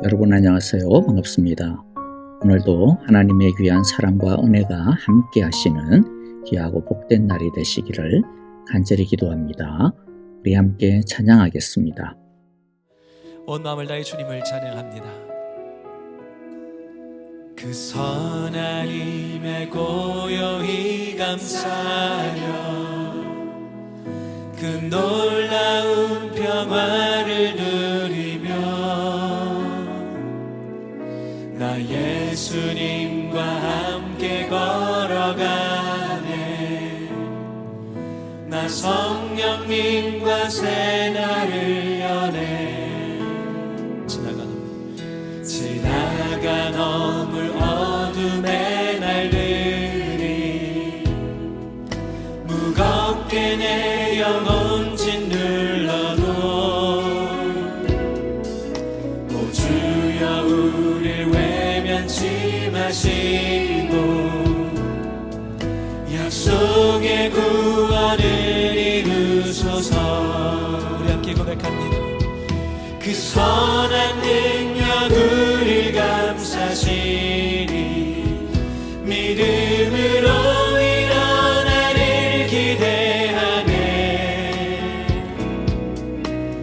여러분 안녕하세요. 반갑습니다. 오늘도 하나님의 귀한 사랑과 은혜가 함께 하시는 귀하고 복된 날이 되시기를 간절히 기도합니다. 우리 함께 찬양하겠습니다. 온 마음을 다해 주님을 찬양합니다. 그 선한 힘에 고요히 감사하여 그 놀라운 평화를 누리며 나 예수님과 함께 걸어가네. 나 성령님과 새 날을 여네. 지나가 넘을 어둠의 날들이 무겁게 내 영혼 짓눌러도 오 주여 우릴 외면치 마시고 약속의 구원을 이루소서. 우리 함께 고백합니다. 그 선한 능력 우릴 감싸시니 믿음으로 일어나를 기대하네.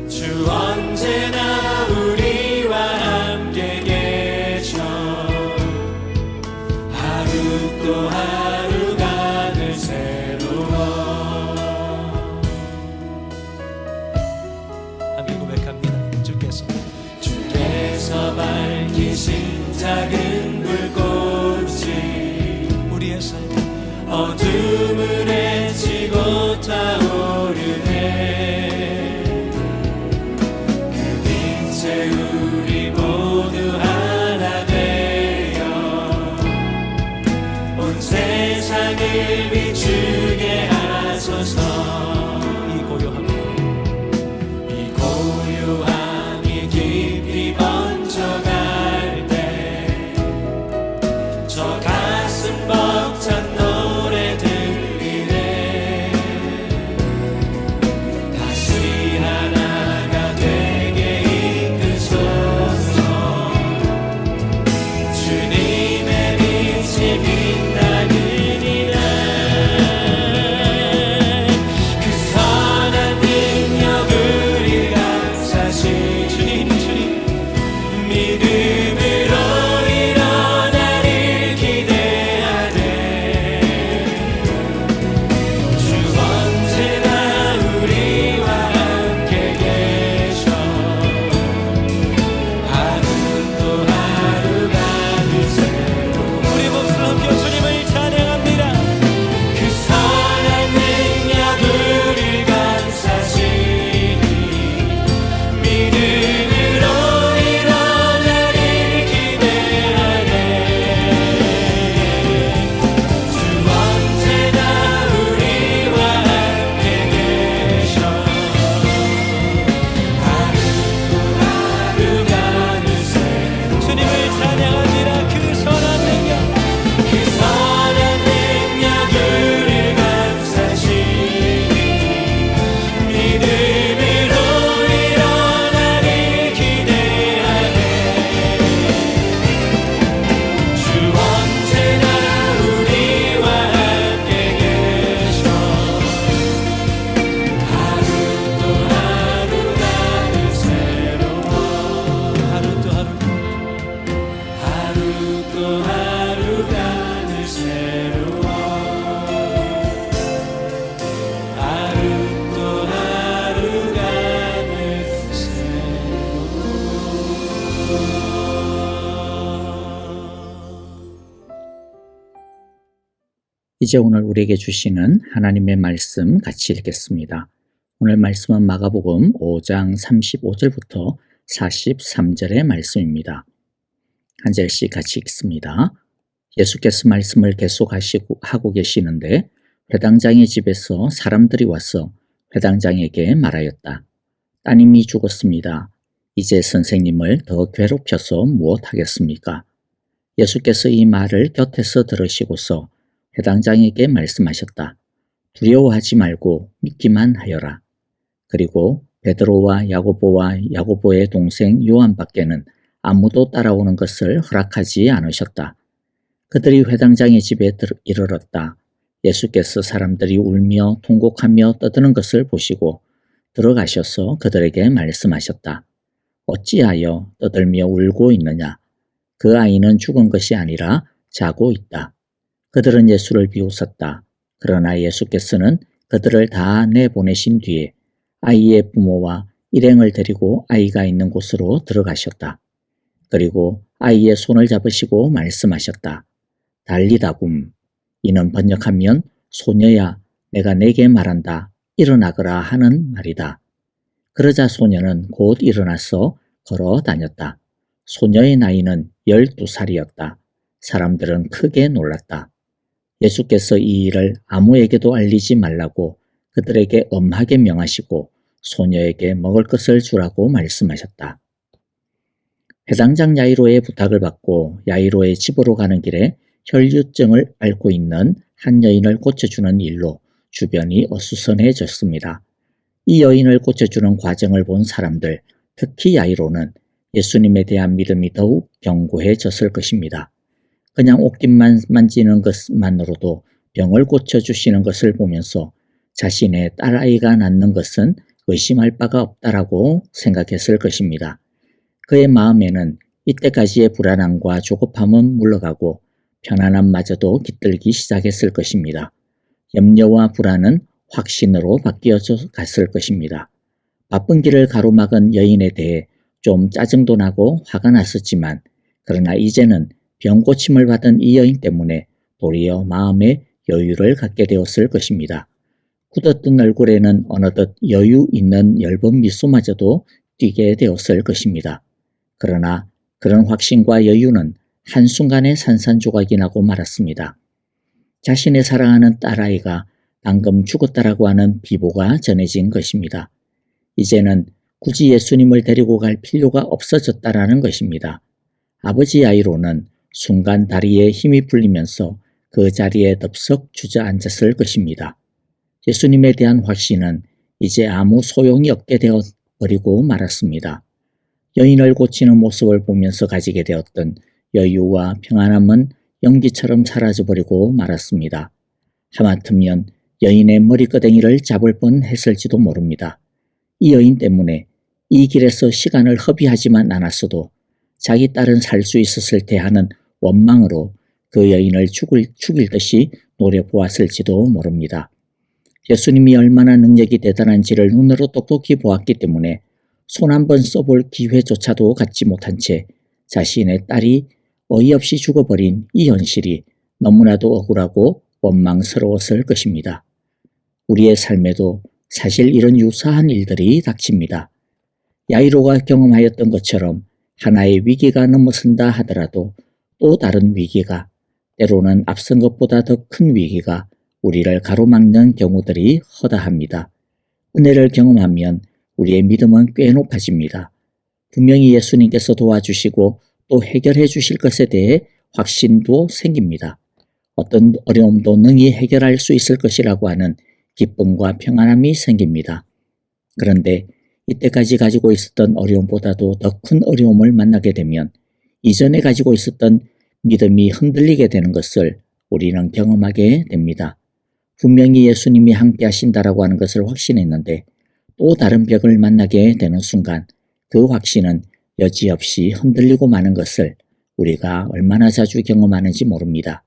주 언제나 우리와 함께 계셔. 하루 또 하루가 늘 새로워. 함께 고백합니다. 주께서 밝히신 작은 불꽃이 우리의 삶 어둠을 헤치고 타오르네. 그 빛에 우리 모두 하나 되어 온 세상을 비추게 하소서. 이 고요함이 깊이 번져갈 때 저 가슴 벅찬 노래 들리네. 다시 하나가 되게 이끄소서. 주님의 빛이 빛나느니라. 그 선한 능력을 믿음으로 일어나를 기대하네. 주 언제나 우리와 함께 계셔. 하루 또 하루가 늘 새로워. 우리 목소리로 함께 주님을 찬양합니다. 그 선한 능력 우릴 감싸시니 믿음으로 이제 오늘 우리에게 주시는 하나님의 말씀 같이 읽겠습니다. 오늘 말씀은 마가복음 5장 35절부터 43절의 말씀입니다. 한 절씩 같이 읽습니다. 예수께서 말씀을 계속하고 계시는데 회당장의 집에서 사람들이 와서 회당장에게 말하였다. 따님이 죽었습니다. 이제 선생님을 더 괴롭혀서 무엇하겠습니까? 예수께서 이 말을 곁에서 들으시고서 회당장에게 말씀하셨다. 두려워하지 말고 믿기만 하여라. 그리고 베드로와 야고보의 동생 요한밖에는 아무도 따라오는 것을 허락하지 않으셨다. 그들이 회당장의 집에 이르렀다. 예수께서 사람들이 울며 통곡하며 떠드는 것을 보시고 들어가셔서 그들에게 말씀하셨다. 어찌하여 떠들며 울고 있느냐? 그 아이는 죽은 것이 아니라 자고 있다. 그들은 예수를 비웃었다. 그러나 예수께서는 그들을 다 내보내신 뒤에 아이의 부모와 일행을 데리고 아이가 있는 곳으로 들어가셨다. 그리고 아이의 손을 잡으시고 말씀하셨다. 달리다굼. 이는 번역하면 소녀야 내가 내게 말한다. 일어나거라 하는 말이다. 그러자 소녀는 곧 일어나서 걸어 다녔다. 소녀의 나이는 12살이었다. 사람들은 크게 놀랐다. 예수께서 이 일을 아무에게도 알리지 말라고 그들에게 엄하게 명하시고 소녀에게 먹을 것을 주라고 말씀하셨다. 회당장 야이로의 부탁을 받고 야이로의 집으로 가는 길에 혈류증을 앓고 있는 한 여인을 고쳐주는 일로 주변이 어수선해졌습니다. 이 여인을 고쳐주는 과정을 본 사람들, 특히 야이로는 예수님에 대한 믿음이 더욱 견고해졌을 것입니다. 그냥 옷깃만 만지는 것만으로도 병을 고쳐주시는 것을 보면서 자신의 딸아이가 낫는 것은 의심할 바가 없다라고 생각했을 것입니다. 그의 마음에는 이때까지의 불안함과 조급함은 물러가고 편안함마저도 깃들기 시작했을 것입니다. 염려와 불안은 확신으로 바뀌어져 갔을 것입니다. 바쁜 길을 가로막은 여인에 대해 좀 짜증도 나고 화가 났었지만 그러나 이제는 병 고침을 받은 이 여인 때문에 도리어 마음에 여유를 갖게 되었을 것입니다. 굳었던 얼굴에는 어느덧 여유 있는 엷은 미소마저도 띄게 되었을 것입니다. 그러나 그런 확신과 여유는 한순간에 산산조각이 나고 말았습니다. 자신의 사랑하는 딸아이가 방금 죽었다라고 하는 비보가 전해진 것입니다. 이제는 굳이 예수님을 데리고 갈 필요가 없어졌다라는 것입니다. 아버지 야이로는 순간 다리에 힘이 풀리면서 그 자리에 덥석 주저앉았을 것입니다. 예수님에 대한 확신은 이제 아무 소용이 없게 되어버리고 말았습니다. 여인을 고치는 모습을 보면서 가지게 되었던 여유와 평안함은 연기처럼 사라져버리고 말았습니다. 하마터면 여인의 머리끄댕이를 잡을 뻔했을지도 모릅니다. 이 여인 때문에 이 길에서 시간을 허비하지만 않았어도 자기 딸은 살 수 있었을 테 하는 원망으로 그 여인을 죽일 듯이 노려보았을지도 모릅니다. 예수님이 얼마나 능력이 대단한지를 눈으로 똑똑히 보았기 때문에 손 한 번 써볼 기회조차도 갖지 못한 채 자신의 딸이 어이없이 죽어버린 이 현실이 너무나도 억울하고 원망스러웠을 것입니다. 우리의 삶에도 사실 이런 유사한 일들이 닥칩니다. 야이로가 경험하였던 것처럼 하나의 위기가 넘어선다 하더라도 또 다른 위기가, 때로는 앞선 것보다 더 큰 위기가 우리를 가로막는 경우들이 허다합니다. 은혜를 경험하면 우리의 믿음은 꽤 높아집니다. 분명히 예수님께서 도와주시고 또 해결해 주실 것에 대해 확신도 생깁니다. 어떤 어려움도 능히 해결할 수 있을 것이라고 하는 기쁨과 평안함이 생깁니다. 그런데 이때까지 가지고 있었던 어려움보다도 더 큰 어려움을 만나게 되면 이전에 가지고 있었던 믿음이 흔들리게 되는 것을 우리는 경험하게 됩니다. 분명히 예수님이 함께 하신다라고 하는 것을 확신했는데 또 다른 벽을 만나게 되는 순간 그 확신은 여지없이 흔들리고 마는 것을 우리가 얼마나 자주 경험하는지 모릅니다.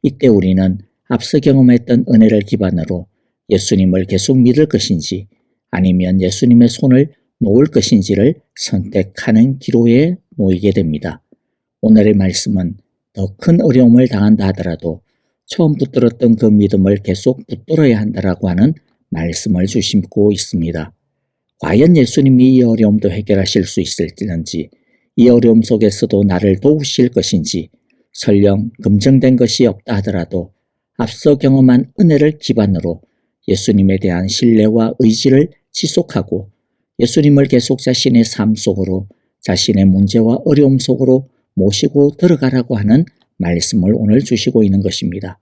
이때 우리는 앞서 경험했던 은혜를 기반으로 예수님을 계속 믿을 것인지 아니면 예수님의 손을 놓을 것인지를 선택하는 기로에 놓이게 됩니다. 오늘의 말씀은 더 큰 어려움을 당한다 하더라도 처음 붙들었던 그 믿음을 계속 붙들어야 한다라고 하는 말씀을 주시고 있습니다. 과연 예수님이 이 어려움도 해결하실 수 있을지, 이 어려움 속에서도 나를 도우실 것인지, 설령 검증된 것이 없다 하더라도 앞서 경험한 은혜를 기반으로 예수님에 대한 신뢰와 의지를 지속하고 예수님을 계속 자신의 삶 속으로 자신의 문제와 어려움 속으로 모시고 들어가라고 하는 말씀을 오늘 주시고 있는 것입니다.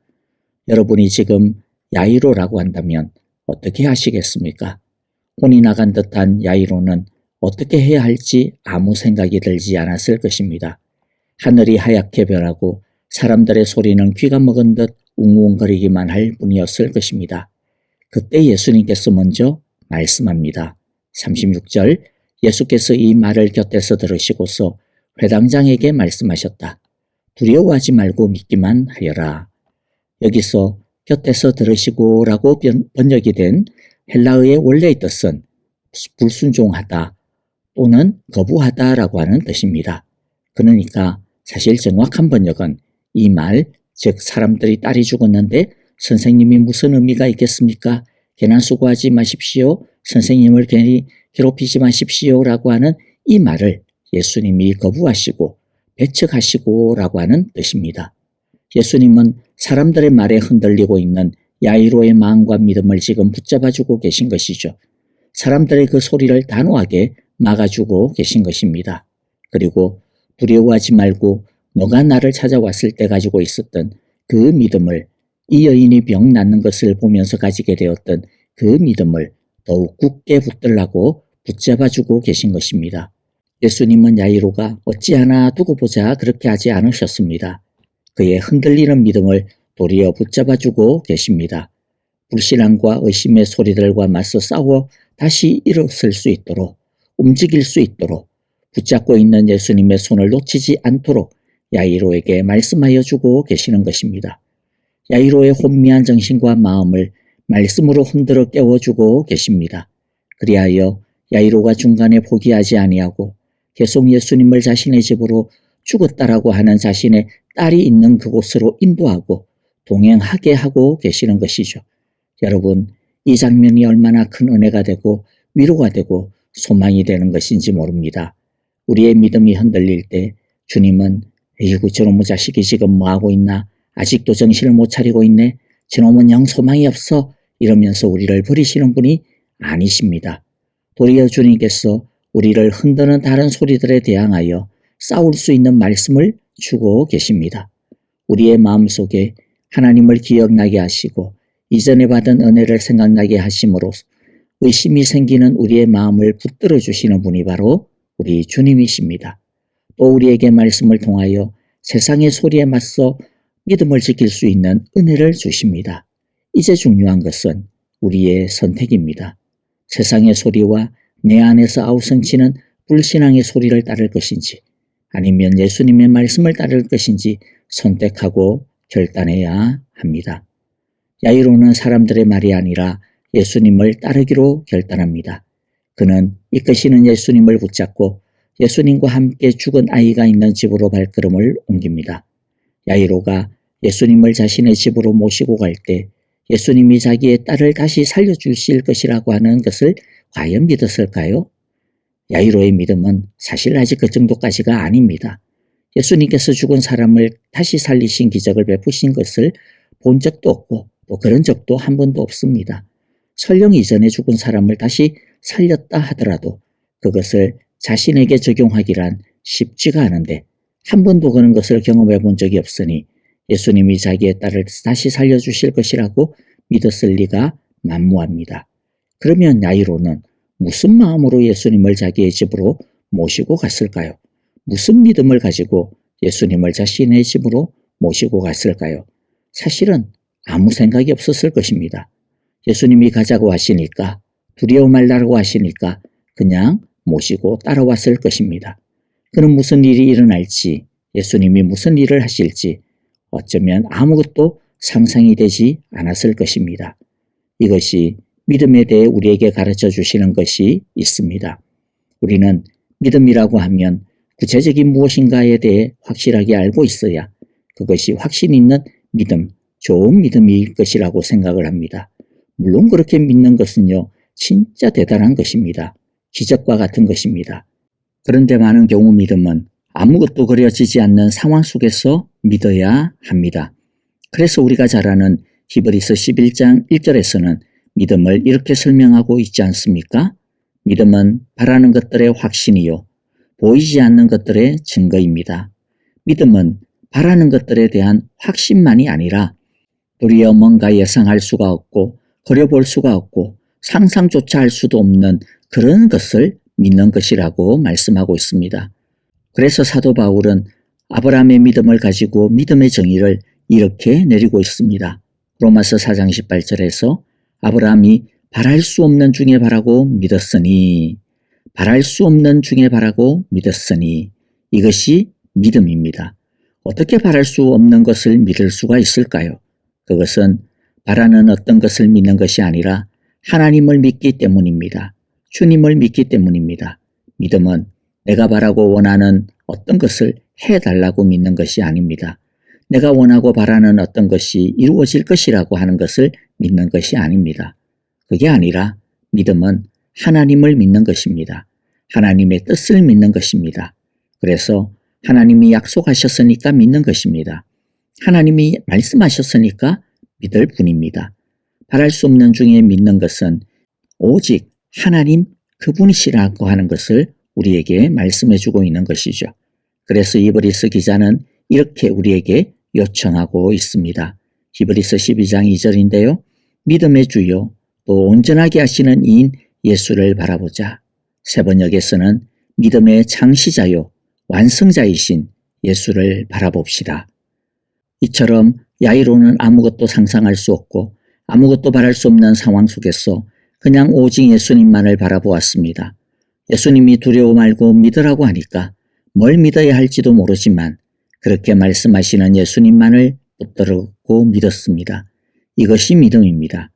여러분이 지금 야이로라고 한다면 어떻게 하시겠습니까? 혼이 나간 듯한 야이로는 어떻게 해야 할지 아무 생각이 들지 않았을 것입니다. 하늘이 하얗게 변하고 사람들의 소리는 귀가 먹은 듯 웅웅거리기만 할 뿐이었을 것입니다. 그때 예수님께서 먼저 말씀합니다. 36절, 예수께서 이 말을 곁에서 들으시고서 회당장에게 말씀하셨다. 두려워하지 말고 믿기만 하여라. 여기서 곁에서 들으시고라고 번역이 된 헬라어의 원래의 뜻은 불순종하다 또는 거부하다라고 하는 뜻입니다. 그러니까 사실 정확한 번역은 이 말, 즉 사람들이 딸이 죽었는데 선생님이 무슨 의미가 있겠습니까? 괜한 수고하지 마십시오. 선생님을 괜히 괴롭히지 마십시오 라고 하는 이 말을 예수님이 거부하시고 배척하시고 라고 하는 뜻입니다. 예수님은 사람들의 말에 흔들리고 있는 야이로의 마음과 믿음을 지금 붙잡아주고 계신 것이죠. 사람들의 그 소리를 단호하게 막아주고 계신 것입니다. 그리고 두려워하지 말고 너가 나를 찾아왔을 때 가지고 있었던 그 믿음을, 이 여인이 병 낫는 것을 보면서 가지게 되었던 그 믿음을 더욱 굳게 붙들라고 붙잡아주고 계신 것입니다. 예수님은 야이로가 어찌하나 두고 보자 그렇게 하지 않으셨습니다. 그의 흔들리는 믿음을 도리어 붙잡아주고 계십니다. 불신앙과 의심의 소리들과 맞서 싸워 다시 일어설 수 있도록, 움직일 수 있도록 붙잡고 있는 예수님의 손을 놓치지 않도록 야이로에게 말씀하여 주고 계시는 것입니다. 야이로의 혼미한 정신과 마음을 말씀으로 흔들어 깨워주고 계십니다. 그리하여 야이로가 중간에 포기하지 아니하고 계속 예수님을 자신의 집으로 죽었다라고 하는 자신의 딸이 있는 그곳으로 인도하고 동행하게 하고 계시는 것이죠. 여러분, 이 장면이 얼마나 큰 은혜가 되고 위로가 되고 소망이 되는 것인지 모릅니다. 우리의 믿음이 흔들릴 때 주님은 에이구 저놈의 자식이 지금 뭐하고 있나? 아직도 정신을 못 차리고 있네? 저놈은 영 소망이 없어? 이러면서 우리를 버리시는 분이 아니십니다. 도리어 주님께서 우리를 흔드는 다른 소리들에 대항하여 싸울 수 있는 말씀을 주고 계십니다. 우리의 마음속에 하나님을 기억나게 하시고 이전에 받은 은혜를 생각나게 하심으로 의심이 생기는 우리의 마음을 붙들어 주시는 분이 바로 우리 주님이십니다. 또 우리에게 말씀을 통하여 세상의 소리에 맞서 믿음을 지킬 수 있는 은혜를 주십니다. 이제 중요한 것은 우리의 선택입니다. 세상의 소리와 내 안에서 아우성치는 불신앙의 소리를 따를 것인지 아니면 예수님의 말씀을 따를 것인지 선택하고 결단해야 합니다. 야이로는 사람들의 말이 아니라 예수님을 따르기로 결단합니다. 그는 이끄시는 예수님을 붙잡고 예수님과 함께 죽은 아이가 있는 집으로 발걸음을 옮깁니다. 야이로가 예수님을 자신의 집으로 모시고 갈 때 예수님이 자기의 딸을 다시 살려주실 것이라고 하는 것을 과연 믿었을까요? 야이로의 믿음은 사실 아직 그 정도까지가 아닙니다. 예수님께서 죽은 사람을 다시 살리신 기적을 베푸신 것을 본 적도 없고 또 그런 적도 한 번도 없습니다. 설령 이전에 죽은 사람을 다시 살렸다 하더라도 그것을 자신에게 적용하기란 쉽지가 않은데 한 번도 그런 것을 경험해 본 적이 없으니 예수님이 자기의 딸을 다시 살려주실 것이라고 믿었을 리가 만무합니다. 그러면 야이로는 무슨 마음으로 예수님을 자기의 집으로 모시고 갔을까요? 무슨 믿음을 가지고 예수님을 자신의 집으로 모시고 갔을까요? 사실은 아무 생각이 없었을 것입니다. 예수님이 가자고 하시니까, 두려워 말라고 하시니까 그냥 모시고 따라왔을 것입니다. 그는 무슨 일이 일어날지, 예수님이 무슨 일을 하실지 어쩌면 아무것도 상상이 되지 않았을 것입니다. 이것이 믿음에 대해 우리에게 가르쳐 주시는 것이 있습니다. 우리는 믿음이라고 하면 구체적인 무엇인가에 대해 확실하게 알고 있어야 그것이 확신 있는 믿음, 좋은 믿음일 것이라고 생각을 합니다. 물론 그렇게 믿는 것은요, 진짜 대단한 것입니다. 기적과 같은 것입니다. 그런데 많은 경우 믿음은 아무것도 그려지지 않는 상황 속에서 믿어야 합니다. 그래서 우리가 잘 아는 히브리서 11장 1절에서는 믿음을 이렇게 설명하고 있지 않습니까? 믿음은 바라는 것들의 확신이요, 보이지 않는 것들의 증거입니다. 믿음은 바라는 것들에 대한 확신만이 아니라 도리어 뭔가 예상할 수가 없고 그려볼 수가 없고 상상조차 할 수도 없는 그런 것을 믿는 것이라고 말씀하고 있습니다. 그래서 사도 바울은 아브라함의 믿음을 가지고 믿음의 정의를 이렇게 내리고 있습니다. 로마서 4장 18절에서 아브라함이 바랄 수 없는 중에 바라고 믿었으니, 바랄 수 없는 중에 바라고 믿었으니, 이것이 믿음입니다. 어떻게 바랄 수 없는 것을 믿을 수가 있을까요? 그것은 바라는 어떤 것을 믿는 것이 아니라 하나님을 믿기 때문입니다. 주님을 믿기 때문입니다. 믿음은 내가 바라고 원하는 어떤 것을 해달라고 믿는 것이 아닙니다. 내가 원하고 바라는 어떤 것이 이루어질 것이라고 하는 것을 믿는 것이 아닙니다. 그게 아니라 믿음은 하나님을 믿는 것입니다. 하나님의 뜻을 믿는 것입니다. 그래서 하나님이 약속하셨으니까 믿는 것입니다. 하나님이 말씀하셨으니까 믿을 뿐입니다. 바랄 수 없는 중에 믿는 것은 오직 하나님 그분이시라고 하는 것을 우리에게 말씀해 주고 있는 것이죠. 그래서 히브리서 기자는 이렇게 우리에게 요청하고 있습니다. 히브리서 12장 2절인데요. 믿음의 주요 또 온전하게 하시는 이인 예수를 바라보자. 새번역에서는 믿음의 창시자요 완성자이신 예수를 바라봅시다. 이처럼 야이로는 아무것도 상상할 수 없고 아무것도 바랄 수 없는 상황 속에서 그냥 오직 예수님만을 바라보았습니다. 예수님이 두려워 말고 믿으라고 하니까 뭘 믿어야 할지도 모르지만 그렇게 말씀하시는 예수님만을 붙들고 믿었습니다. 이것이 믿음입니다.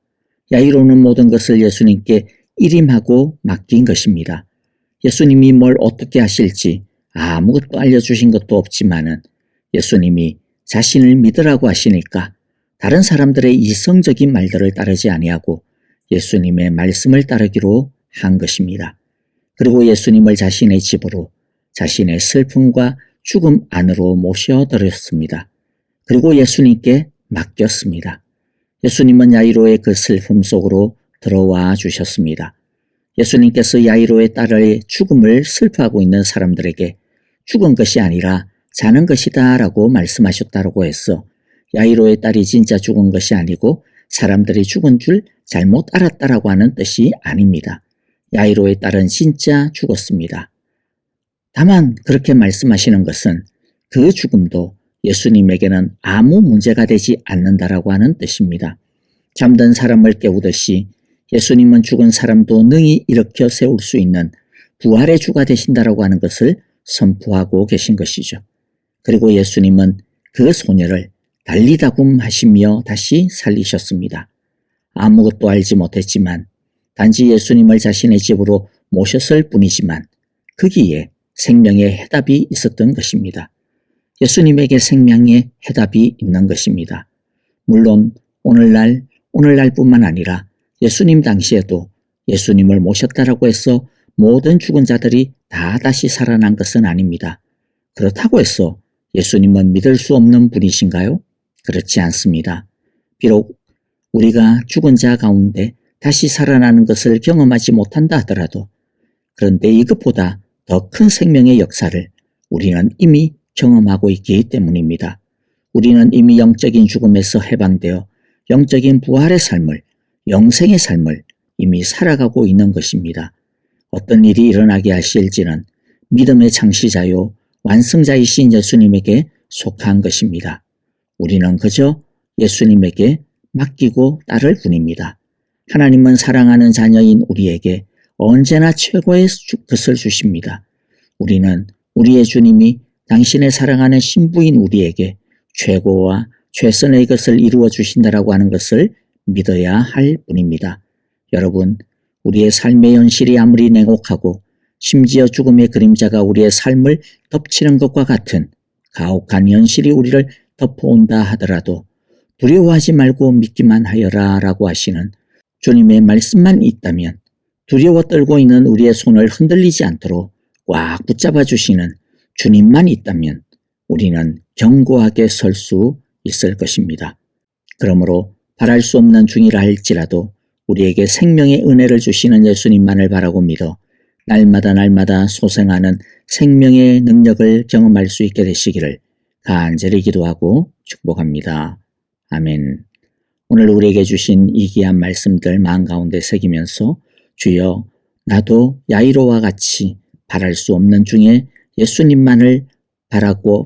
야이로는 모든 것을 예수님께 일임하고 맡긴 것입니다. 예수님이 뭘 어떻게 하실지 아무것도 알려주신 것도 없지만은 예수님이 자신을 믿으라고 하시니까 다른 사람들의 이성적인 말들을 따르지 아니하고 예수님의 말씀을 따르기로 한 것입니다. 그리고 예수님을 자신의 집으로 자신의 슬픔과 죽음 안으로 모셔들였습니다. 그리고 예수님께 맡겼습니다. 예수님은 야이로의 그 슬픔 속으로 들어와 주셨습니다. 예수님께서 야이로의 딸의 죽음을 슬퍼하고 있는 사람들에게 죽은 것이 아니라 자는 것이다 라고 말씀하셨다고 해서 야이로의 딸이 진짜 죽은 것이 아니고 사람들이 죽은 줄 잘못 알았다라고 하는 뜻이 아닙니다. 야이로의 딸은 진짜 죽었습니다. 다만 그렇게 말씀하시는 것은 그 죽음도 예수님에게는 아무 문제가 되지 않는다라고 하는 뜻입니다. 잠든 사람을 깨우듯이 예수님은 죽은 사람도 능히 일으켜 세울 수 있는 부활의 주가 되신다라고 하는 것을 선포하고 계신 것이죠. 그리고 예수님은 그 소녀를 달리다굼 하시며 다시 살리셨습니다. 아무것도 알지 못했지만 단지 예수님을 자신의 집으로 모셨을 뿐이지만 거기에 생명의 해답이 있었던 것입니다. 예수님에게 생명의 해답이 있는 것입니다. 물론 오늘날뿐만 아니라 예수님 당시에도 예수님을 모셨다라고 해서 모든 죽은 자들이 다 다시 살아난 것은 아닙니다. 그렇다고 해서 예수님은 믿을 수 없는 분이신가요? 그렇지 않습니다. 비록 우리가 죽은 자 가운데 다시 살아나는 것을 경험하지 못한다 하더라도 그런데 이것보다 더 큰 생명의 역사를 우리는 이미 경험하고 있기 때문입니다. 우리는 이미 영적인 죽음에서 해방되어 영적인 부활의 삶을, 영생의 삶을 이미 살아가고 있는 것입니다. 어떤 일이 일어나게 하실지는 믿음의 창시자요 완성자이신 예수님에게 속한 것입니다. 우리는 그저 예수님에게 맡기고 따를 뿐입니다. 하나님은 사랑하는 자녀인 우리에게 언제나 최고의 것을 주십니다. 우리는 우리의 주님이 당신의 사랑하는 신부인 우리에게 최고와 최선의 것을 이루어 주신다라고 하는 것을 믿어야 할 뿐입니다. 여러분, 우리의 삶의 현실이 아무리 냉혹하고 심지어 죽음의 그림자가 우리의 삶을 덮치는 것과 같은 가혹한 현실이 우리를 덮어온다 하더라도 두려워하지 말고 믿기만 하여라 라고 하시는 주님의 말씀만 있다면 두려워 떨고 있는 우리의 손을 흔들리지 않도록 꽉 붙잡아 주시는 주님만 있다면 우리는 견고하게 설 수 있을 것입니다. 그러므로 바랄 수 없는 중이라 할지라도 우리에게 생명의 은혜를 주시는 예수님만을 바라고 믿어 날마다 소생하는 생명의 능력을 경험할 수 있게 되시기를 간절히 기도하고 축복합니다. 아멘. 오늘 우리에게 주신 이 귀한 말씀들 마음 가운데 새기면서 주여 나도 야이로와 같이 바랄 수 없는 중에 예수님만을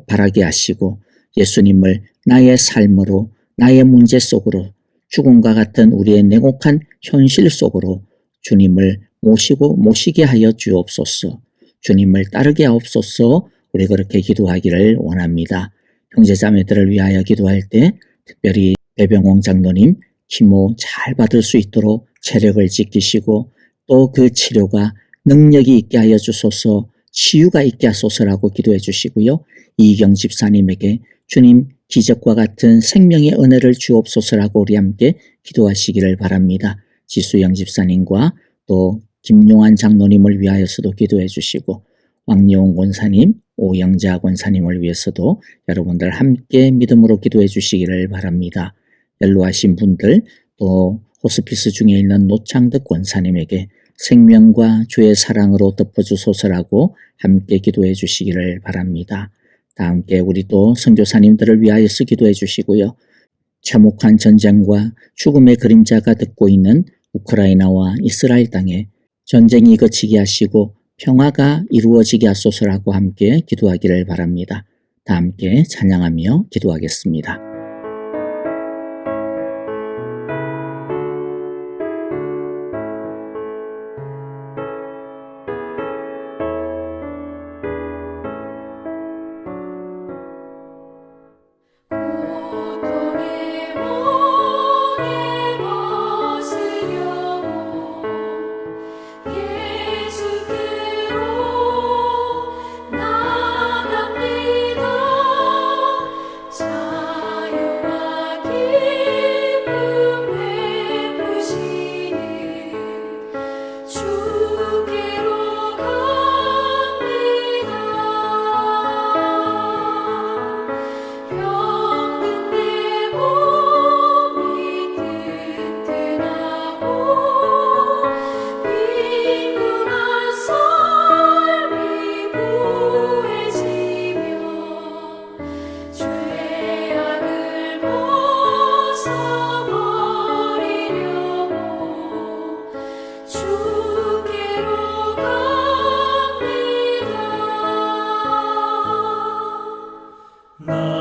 바라게 하시고 예수님을 나의 삶으로, 나의 문제 속으로, 죽음과 같은 우리의 냉혹한 현실 속으로 주님을 모시게 하여 주옵소서. 주님을 따르게 하옵소서. 우리 그렇게 기도하기를 원합니다. 형제자매들을 위하여 기도할 때 특별히 배병홍 장로님 키모 잘 받을 수 있도록 체력을 지키시고 또 그 치료가 능력이 있게 하여 주소서, 치유가 있게 하소서라고 기도해 주시고요. 이경 집사님에게 주님 기적과 같은 생명의 은혜를 주옵소서라고 우리 함께 기도하시기를 바랍니다. 지수영 집사님과 또 김용환 장로님을 위하여서도 기도해 주시고 왕여웅 권사님, 오영자 권사님을 위해서도 여러분들 함께 믿음으로 기도해 주시기를 바랍니다. 연로하신 분들 또 호스피스 중에 있는 노창득 권사님에게 생명과 주의 사랑으로 덮어주소서라고 함께 기도해 주시기를 바랍니다. 다 함께 우리 또 선교사님들을 위하여서 기도해 주시고요. 참혹한 전쟁과 죽음의 그림자가 덮고 있는 우크라이나와 이스라엘 땅에 전쟁이 그치게 하시고 평화가 이루어지게 하소서라고 함께 기도하기를 바랍니다. 다 함께 찬양하며 기도하겠습니다. 나